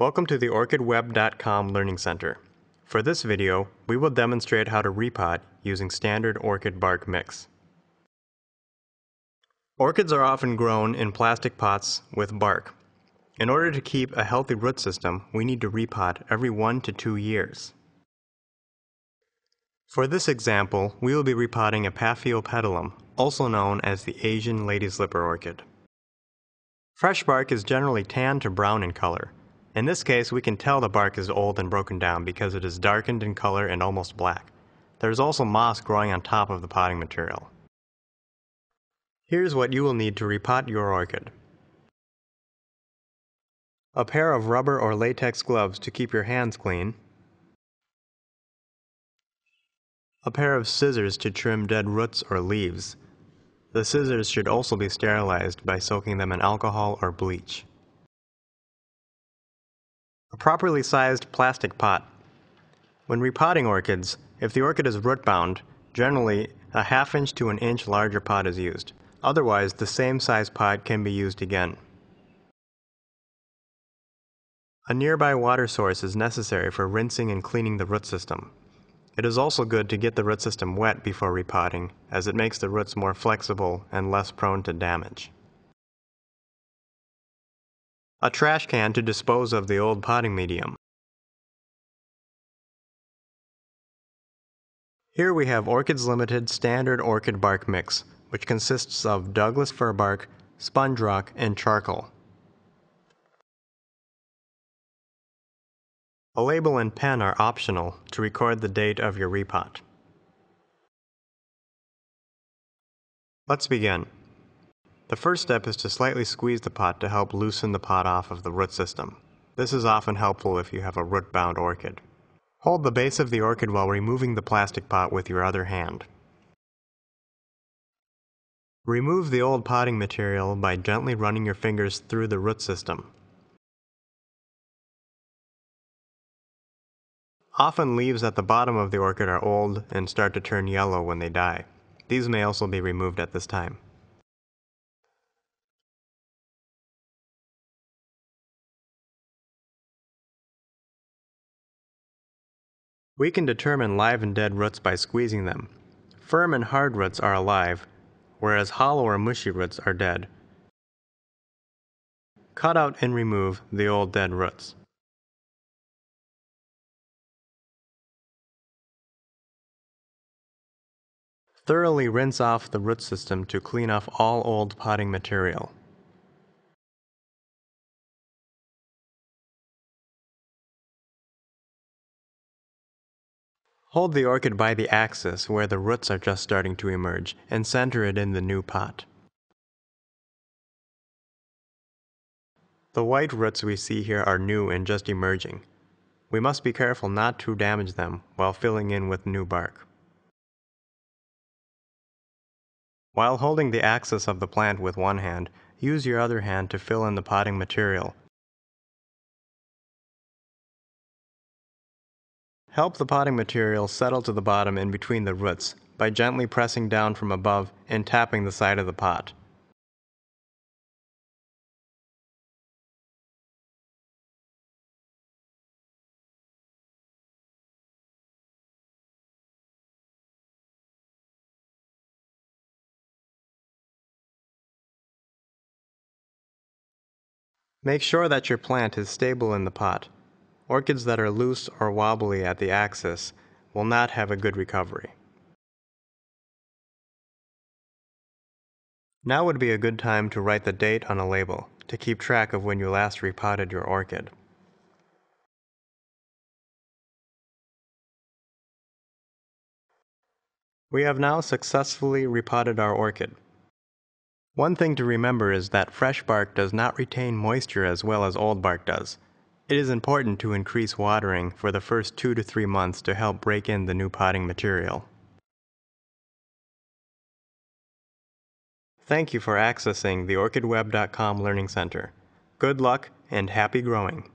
Welcome to the OrchidWeb.com Learning Center. For this video, we will demonstrate how to repot using standard orchid bark mix. Orchids are often grown in plastic pots with bark. In order to keep a healthy root system, we need to repot every 1 to 2 years. For this example, we will be repotting a Paphiopedilum, also known as the Asian lady slipper orchid. Fresh bark is generally tan to brown in color. In this case, we can tell the bark is old and broken down because it is darkened in color and almost black. There is also moss growing on top of the potting material. Here's what you will need to repot your orchid. A pair of rubber or latex gloves to keep your hands clean. A pair of scissors to trim dead roots or leaves. The scissors should also be sterilized by soaking them in alcohol or bleach. A properly sized plastic pot. When repotting orchids, if the orchid is root-bound, generally a 1/2 inch to 1 inch larger pot is used. Otherwise, the same size pot can be used again. A nearby water source is necessary for rinsing and cleaning the root system. It is also good to get the root system wet before repotting, as it makes the roots more flexible and less prone to damage. A trash can to dispose of the old potting medium. Here we have Orchids Limited Standard Orchid Bark Mix, which consists of Douglas fir bark, sponge rock, and charcoal. A label and pen are optional to record the date of your repot. Let's begin. The first step is to slightly squeeze the pot to help loosen the pot off of the root system. This is often helpful if you have a root-bound orchid. Hold the base of the orchid while removing the plastic pot with your other hand. Remove the old potting material by gently running your fingers through the root system. Often leaves at the bottom of the orchid are old and start to turn yellow when they die. These may also be removed at this time. We can determine live and dead roots by squeezing them. Firm and hard roots are alive, whereas hollow or mushy roots are dead. Cut out and remove the old dead roots. Thoroughly rinse off the root system to clean off all old potting material. Hold the orchid by the axis where the roots are just starting to emerge and center it in the new pot. The white roots we see here are new and just emerging. We must be careful not to damage them while filling in with new bark. While holding the axis of the plant with one hand, use your other hand to fill in the potting material. Help the potting material settle to the bottom in between the roots by gently pressing down from above and tapping the side of the pot. Make sure that your plant is stable in the pot. Orchids that are loose or wobbly at the axis will not have a good recovery. Now would be a good time to write the date on a label to keep track of when you last repotted your orchid. We have now successfully repotted our orchid. One thing to remember is that fresh bark does not retain moisture as well as old bark does. It is important to increase watering for the first 2 to 3 months to help break in the new potting material. Thank you for accessing the OrchidWeb.com Learning Center. Good luck and happy growing!